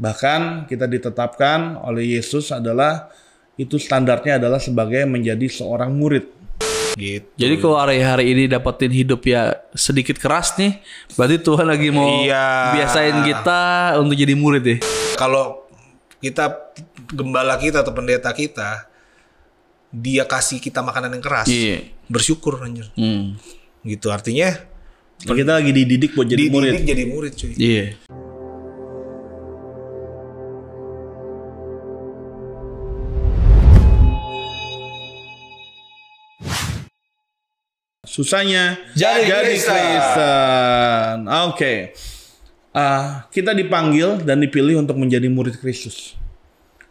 Bahkan kita ditetapkan oleh Yesus adalah itu standarnya adalah sebagai menjadi seorang murid. Gitu. Jadi kalau hari ini dapetin hidup ya sedikit keras nih, berarti Tuhan lagi mau biasain kita untuk jadi murid ya. Kalau kita gembala kita atau pendeta kita, dia kasih kita makanan yang keras, bersyukur anjir. Gitu artinya kita lagi dididik buat jadi murid. Dididik jadi murid cuy. Iya. Susahnya jadi Kristen. Oke. Kita dipanggil dan dipilih untuk menjadi murid Kristus.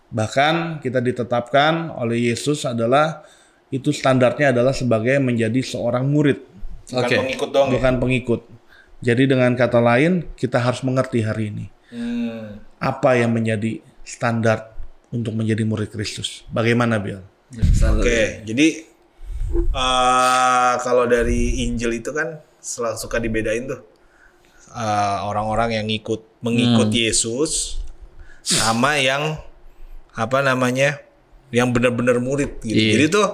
Bahkan kita ditetapkan oleh Yesus adalah itu standarnya adalah sebagai menjadi seorang murid. Bukan pengikut dong. Bukan pengikut. Jadi dengan kata lain kita harus mengerti hari ini apa yang menjadi standar untuk menjadi murid Kristus. Bagaimana, Bill? Oke, jadi kalau dari Injil itu kan selalu suka dibedain tuh orang-orang yang mengikut Yesus sama yang yang benar-benar murid gitu. Jadi tuh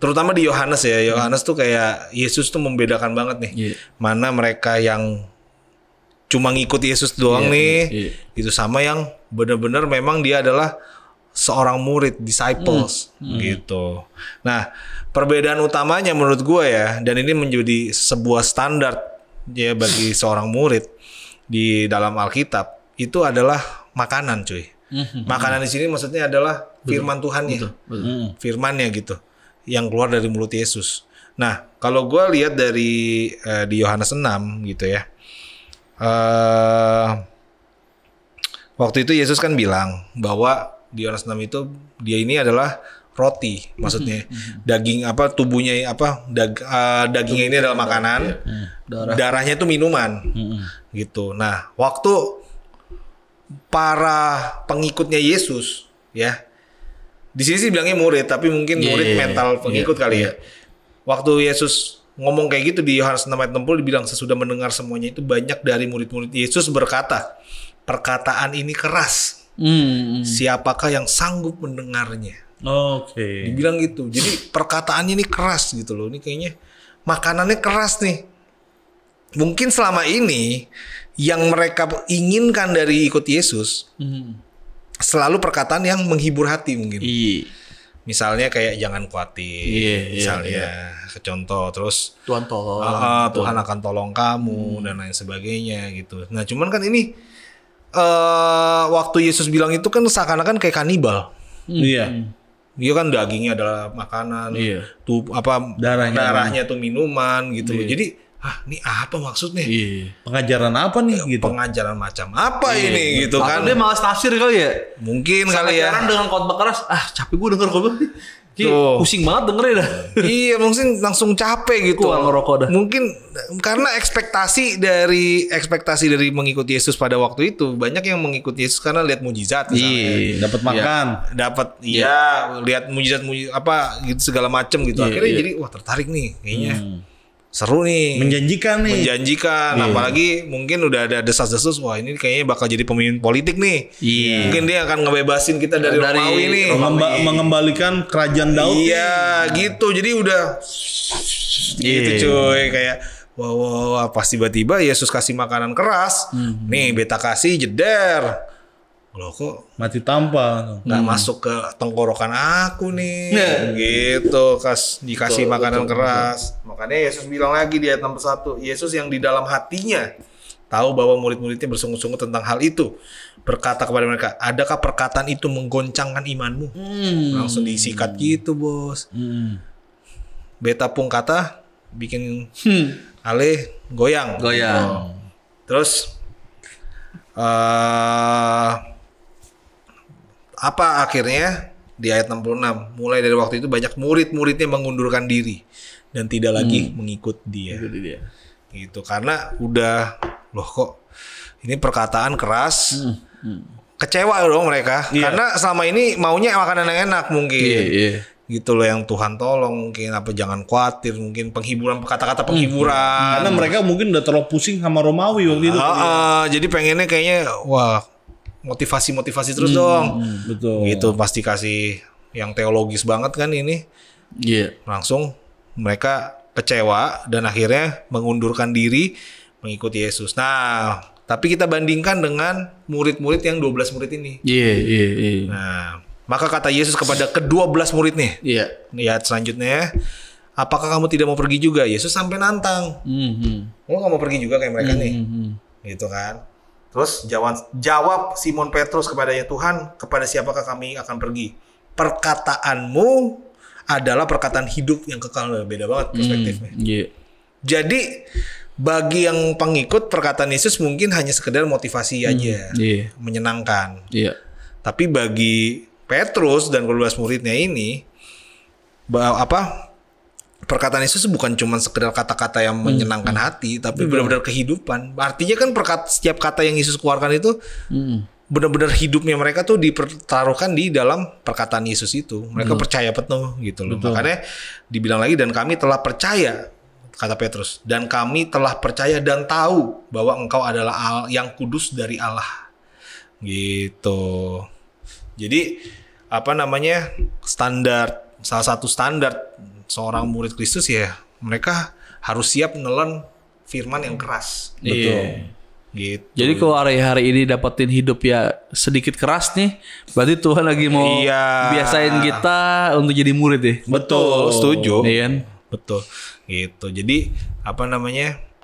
terutama di Yohanes ya, Yohanes tuh kayak Yesus tuh membedakan banget nih mana mereka yang cuma ngikut Yesus doang itu sama yang benar-benar memang dia adalah seorang murid, disciples gitu. Nah, perbedaan utamanya menurut gue ya, dan ini menjadi sebuah standar ya bagi seorang murid di dalam Alkitab, itu adalah makanan cuy. Makanan di sini maksudnya adalah firman Tuhannya. Firmannya gitu, yang keluar dari mulut Yesus. Nah, kalau gue lihat dari di Yohanes 6 gitu ya. Waktu itu Yesus kan bilang bahwa di Yohanes 6 itu dia ini adalah roti, maksudnya daging tubuhnya dagingnya ini adalah makanan, darahnya itu minuman, gitu. Nah, waktu para pengikutnya Yesus, ya, di sini sih bilangnya murid, tapi mungkin murid mental pengikut kali ya. Waktu Yesus ngomong kayak gitu di Yohanes 6 ayat 60 dibilang sesudah mendengar semuanya itu banyak dari murid-murid Yesus berkata, perkataan ini keras. Siapakah yang sanggup mendengarnya? Oke. Dibilang gitu. Jadi perkataannya ini keras gitu loh. Ini kayaknya makanannya keras nih. Mungkin selama ini yang mereka inginkan dari ikut Yesus selalu perkataan yang menghibur hati mungkin. Misalnya kayak jangan khawatir. Misalnya contoh terus Tuhan tolong. Tuhan akan tolong kamu dan lain sebagainya gitu. Nah, cuman kan ini waktu Yesus bilang itu kan seakan-akan kayak kanibal. Dia kan dagingnya adalah makanan, tuh darahnya tuh minuman gitu loh. Jadi, ini apa maksudnya? Pengajaran apa nih gitu? Pengajaran macam apa ini gitu kan? Dia malas tafsir kali ya. Mungkin kali ya. Sekarang dengan khotbah keras, capek gue denger khotbah. Pusing banget dengerin dah. Iya, mungkin langsung capek gitu. Ngerokok dah. Mungkin karena ekspektasi dari mengikuti Yesus pada waktu itu, banyak yang mengikuti Yesus karena lihat mujizat misalnya. Dapat makan, lihat mujizat gitu segala macam gitu. Akhirnya jadi wah tertarik nih kayaknya. Seru nih. Menjanjikan. Apalagi mungkin udah ada desas-desus, wah ini kayaknya bakal jadi pemimpin politik nih. Mungkin dia akan ngebebasin kita dari Romawi nih. Mengembalikan kerajaan Daud. Iya, gitu. Jadi udah gitu cuy, kayak wah pas tiba-tiba Yesus kasih makanan keras. Nih beta kasih jeder. Loh kok mati tanpa nggak masuk ke tenggorokan aku nih gitu, dikasih makanan keras. Makanya Yesus bilang lagi di ayat 61, Yesus yang di dalam hatinya tahu bahwa murid-muridnya bersungguh-sungguh tentang hal itu, berkata kepada mereka, adakah perkataan itu menggoncangkan imanmu? Langsung disikat gitu bos. Beta pun kata bikin ale goyang. Terus apa akhirnya di ayat 66, mulai dari waktu itu banyak murid-muridnya mengundurkan diri dan tidak lagi mengikut dia. Gitu, karena udah loh kok ini perkataan keras. Kecewa dong mereka karena selama ini maunya makanan yang enak mungkin. Gitu loh, yang Tuhan tolong mungkin jangan khawatir, mungkin penghiburan, kata-kata penghiburan. Karena mereka mungkin udah terlalu pusing sama Romawi waktu itu. Jadi pengennya kayaknya wah motivasi terus dong. Betul. Gitu pasti kasih yang teologis banget kan ini. Iya. Langsung mereka kecewa dan akhirnya mengundurkan diri mengikuti Yesus. Nah, tapi kita bandingkan dengan murid-murid yang 12 murid ini. Iya. Nah, maka kata Yesus kepada ke-12 murid nih. Iya. Lihat selanjutnya. Apakah kamu tidak mau pergi juga? Yesus sampai nantang. Kamu gak mau pergi juga kayak mereka nih? Gitu kan. Terus jawab Simon Petrus kepadanya, Tuhan, kepada siapakah kami akan pergi? Perkataanmu adalah perkataan hidup yang kekal. Beda banget perspektifnya. Jadi bagi yang pengikut perkataan Yesus mungkin hanya sekedar motivasi aja, menyenangkan. Tapi bagi Petrus dan 12 muridnya ini, perkataan Yesus bukan cuma sekedar kata-kata yang menyenangkan hati, tapi benar-benar kehidupan. Artinya kan setiap kata yang Yesus keluarkan itu benar-benar hidupnya mereka tuh dipertaruhkan di dalam perkataan Yesus itu. Mereka percaya penuh gitu loh. Makanya dibilang lagi, dan kami telah percaya, kata Petrus, dan kami telah percaya dan tahu bahwa engkau adalah yang kudus dari Allah. Gitu. Jadi salah satu standar seorang murid Kristus ya, mereka harus siap menelan firman yang keras. Betul. Gitu. Jadi kalau hari-hari ini dapetin hidup ya sedikit keras nih, berarti Tuhan lagi mau biasain kita untuk jadi murid ya. Betul, setuju. Iya kan? Betul. Gitu. Jadi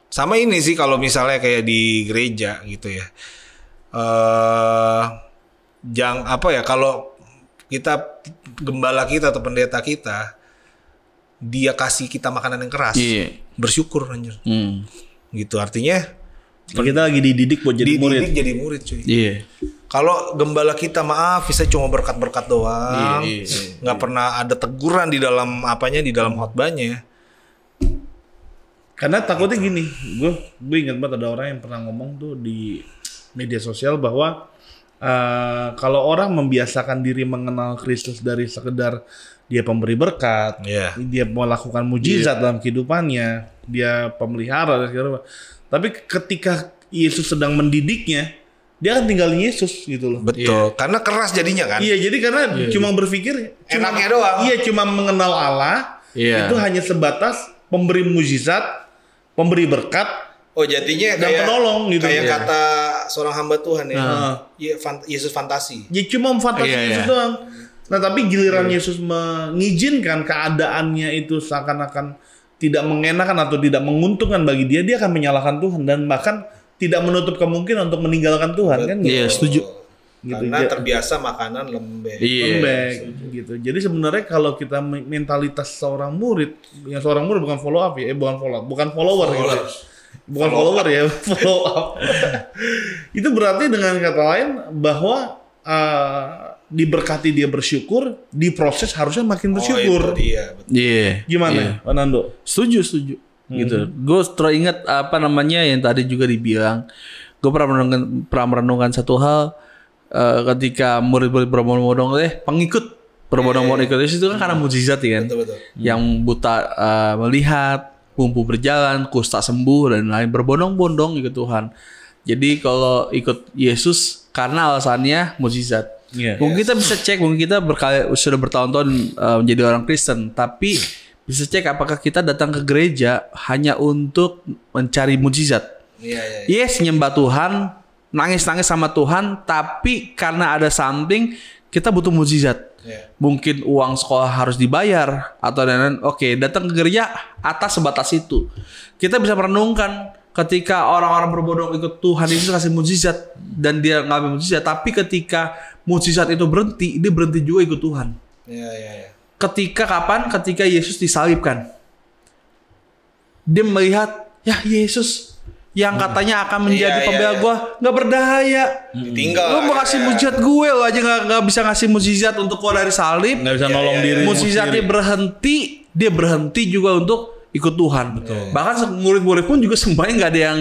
sama ini sih kalau misalnya kayak di gereja gitu ya. Kalau kita gembala kita atau pendeta kita dia kasih kita makanan yang keras, bersyukur anjir. Gitu artinya kita lagi dididik buat jadi murid. Dididik jadi murid cuy. Kalau gembala kita bisa cuma berkat-berkat doang, nggak pernah ada teguran di dalam di dalam khotbahnya. Karena takutnya gini, gue ingat banget ada orang yang pernah ngomong tuh di media sosial bahwa kalau orang membiasakan diri mengenal Kristus dari sekedar dia pemberi berkat, dia melakukan mujizat dalam kehidupannya, dia pemelihara dan segala macam. Tapi ketika Yesus sedang mendidiknya, dia akan tinggalin Yesus gitu loh. Betul, karena keras jadinya kan. Iya, jadi karena cuma berpikir enaknya doang. Iya, cuma mengenal Allah, itu hanya sebatas pemberi mujizat, pemberi berkat. Oh, jadinya dan penolong gitu. Kayak kata seorang hamba Tuhan ya. Yesus fantasi. Ya cuma fantasi Yesus doang. Nah, tapi giliran Yesus mengizinkan keadaannya itu seakan-akan tidak mengenakan atau tidak menguntungkan bagi dia, dia akan menyalahkan Tuhan dan bahkan tidak menutup kemungkinan untuk meninggalkan Tuhan. Kan? Iya, setuju. Gitu. Karena terbiasa makanan lembek. Gitu. Jadi sebenarnya kalau kita mentalitas seorang murid bukan follow up ya, bukan follower gitu. Bukan follower ya, follow up. Itu berarti dengan kata lain bahwa diberkati dia bersyukur, diproses harusnya makin bersyukur. Itu dia. Gimana, Pak Nando? Setuju. Gitu. Gue teringat yang tadi juga dibilang. Gue pernah merenungkan satu hal ketika murid-murid berbondong-bondong pengikut berbondong-bondong ikut itu kan karena mujizat ya kan. Betul. Yang buta melihat, lumpuh berjalan, kusta sembuh dan lain, berbondong-bondong ikut Tuhan. Jadi kalau ikut Yesus karena alasannya mujizat. Mungkin kita bisa cek, mungkin kita sudah bertahun-tahun menjadi orang Kristen, tapi bisa cek apakah kita datang ke gereja hanya untuk mencari mujizat. Yes, nyembah Tuhan, nangis-nangis sama Tuhan, tapi karena ada something kita butuh mujizat. Mungkin uang sekolah harus dibayar atau dan datang ke gereja atas sebatas itu. Kita bisa merenungkan ketika orang-orang berbondong ikut Tuhan Yesus kasih mujizat dan dia ngambil mujizat, tapi ketika mujizat itu berhenti, dia berhenti juga ikut Tuhan. Ketika kapan? Ketika Yesus disalibkan. Dia melihat, ya Yesus yang katanya akan menjadi pembela gue nggak berdaya. Lu mau kasih mujizat gue, lo aja nggak bisa ngasih mujizat untuk keluar dari salib. Nggak bisa nolong diri. Mujizatnya berhenti, dia berhenti juga untuk ikut Tuhan. Bahkan murid-murid pun juga semuanya nggak ada yang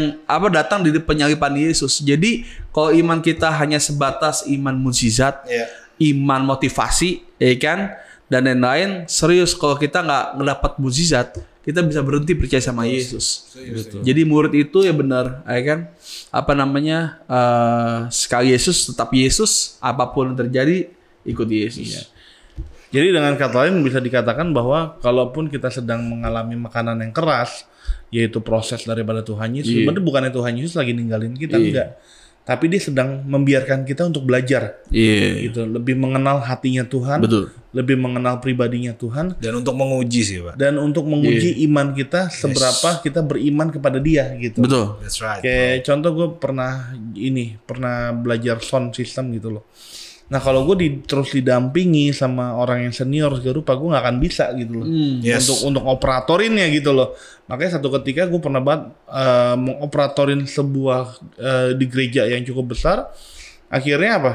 datang di penyaliban Yesus. Jadi kalau iman kita hanya sebatas iman mujizat, iman motivasi, ya kan, dan lain-lain, serius kalau kita nggak mendapat mujizat, kita bisa berhenti percaya sama Yesus. Jadi murid itu ya benar, ya kan? Apa namanya? Sekali Yesus tetap Yesus, apapun yang terjadi ikut Yesus. Iya. Jadi dengan kata lain bisa dikatakan bahwa kalaupun kita sedang mengalami makanan yang keras, yaitu proses daripada Tuhan Yesus, sebenarnya bukannya Tuhan Yesus lagi ninggalin kita, enggak. Tapi dia sedang membiarkan kita untuk belajar. Gitu, lebih mengenal hatinya Tuhan, lebih mengenal pribadinya Tuhan, dan untuk menguji sih, Pak. Dan untuk menguji iman kita seberapa kita beriman kepada Dia gitu. Betul. That's right. Kayak contoh gue pernah belajar sound system gitu loh. Nah kalau gue terus didampingi sama orang yang senior segala rupa, gue nggak akan bisa gitu loh. Untuk operatorinnya gitu loh. Makanya satu ketika gue pernah banget mengoperatorin sebuah di gereja yang cukup besar. Akhirnya apa?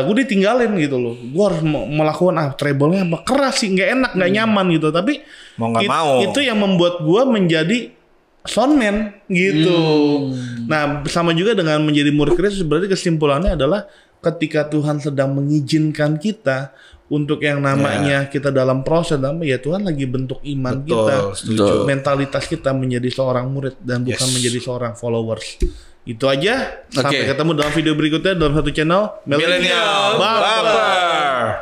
Gue ditinggalin gitu loh. Gue harus melakukan treble-nya apa keras sih, nggak enak, nggak nyaman gitu. Tapi itu yang membuat gue menjadi soundman gitu. Nah sama juga dengan menjadi murid Kristus, berarti kesimpulannya adalah ketika Tuhan sedang mengizinkan kita untuk yang namanya kita dalam proses, ya Tuhan lagi bentuk iman kita, mentalitas kita menjadi seorang murid dan bukan menjadi seorang followers. Itu aja. Sampai ketemu dalam video berikutnya dalam satu channel Millennial Barber.